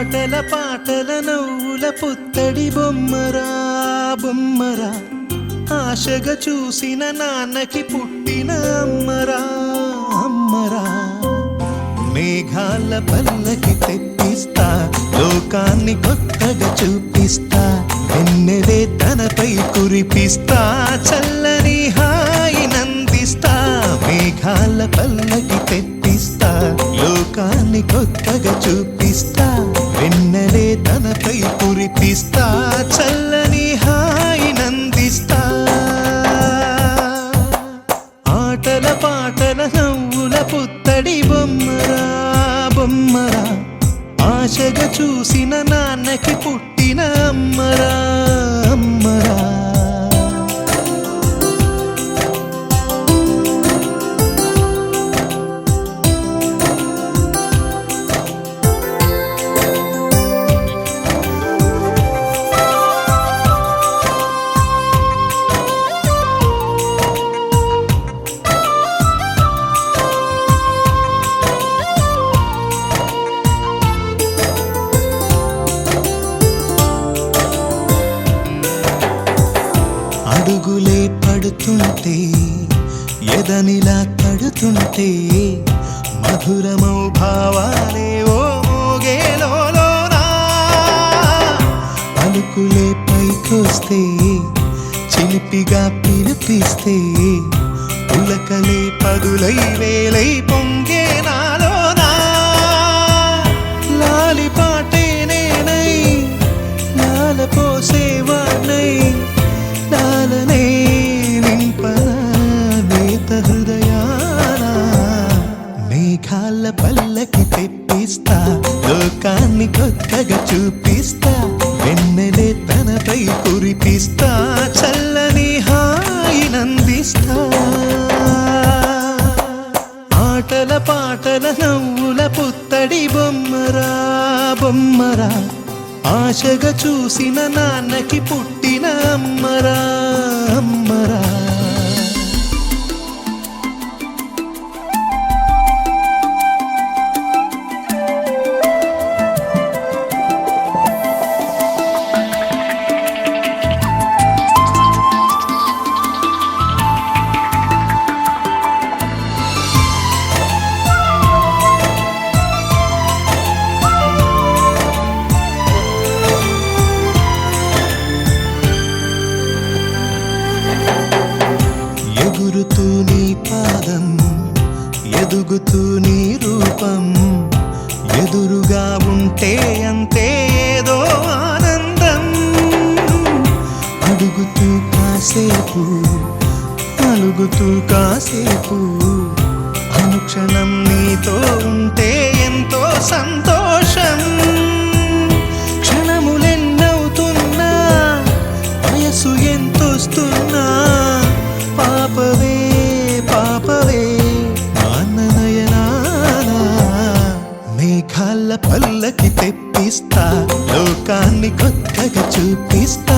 ఆటల పాటల నవ్వుల పుత్తడి బొమ్మరా బొమ్మరా, ఆశగా చూసిన నాన్నకి పుట్టిన అమ్మరా అమ్మరా. మేఘాల పల్లకి తెప్పిస్తా, లోకాన్ని కొత్తగా చూపిస్తా, వెన్నెలే తనపై కురిపిస్తా, చల్లని హాయి నందిస్తా. మేఘాల పల్లకి తెప్పిస్తా, లోకాన్ని కొత్తగా చూపిస్తా, వెన్నెలే తనపై కురిపిస్తా, చల్లని హాయి నందిస్తా. ఆటల పాటల నవ్వుల పుత్తడి బొమ్మరా బొమ్మరా, ఆశగా చూసిన నాన్నకి పుట్టిన అమ్మరా అమ్మరా. అడుగులే పడుతుంటే ఎదనిలా తడుతుంటే, మధురమౌ భావాలే ఓ మోగేలోనా. పలుకులే పైకొస్తే చిలిపిగా పిలిపిస్తే, పులకలే పదులై వేలై పొంగే నాలోనా. లాలి పాటే నేనై లాల పోసేవాణ్ణై, లాలనే నింపనా నేత హృదయాన. మేఘాల పల్లకి తెప్పిస్తా, లోకాన్ని కొత్తగా చూపిస్తా, వెన్నెలే తనపై కురిపిస్తా, చల్లని హాయి నందిస్తా. ఆటల పాటల నవ్వుల పుత్తడి బొమ్మరా బొమ్మరా, ఆశగా చూసిన నాన్నకి పుట్టిన అమ్మరా అమ్మరా. ఎగురుతూ నీ పాదం, ఎదుగుతూ నీ రూపం, ఎదురుగా ఉంటే అంతే ఏదో ఆనందం. అడుగుతూ కాసేపు, అలుగుతూ కాసేపు, అనుక్షణం నీతో ఉంటే ఎంతో సంతోషం. క్షణములెన్నవుతున్నా, వయసు ఎంతొస్తున్నా, పాపవే పాపవే నాన్ననయనానా. మేఘాల పల్లకి తెప్పిస్తా, లోకాన్ని కొత్తగా చూపిస్తా,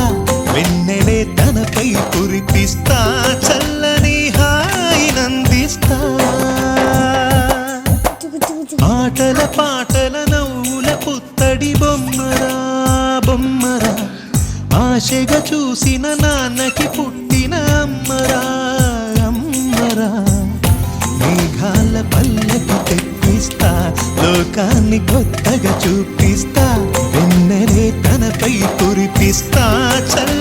వెన్నెలే తనపై కురిపిస్తా, చల్లని హాయి నందిస్తా. ఆటల పాటల నవ్వుల పుత్తడి బొమ్మరా బొమ్మరా, ఆశగా చూసిన నాన్నకి పుట్టిన అమ్మరా అమ్మరా. మేఘాల పల్లకి తెప్పిస్తా, లోకాన్ని కొత్తగా చూపిస్తా, వెన్నెలే తనపై కురిపిస్తా, చల్ల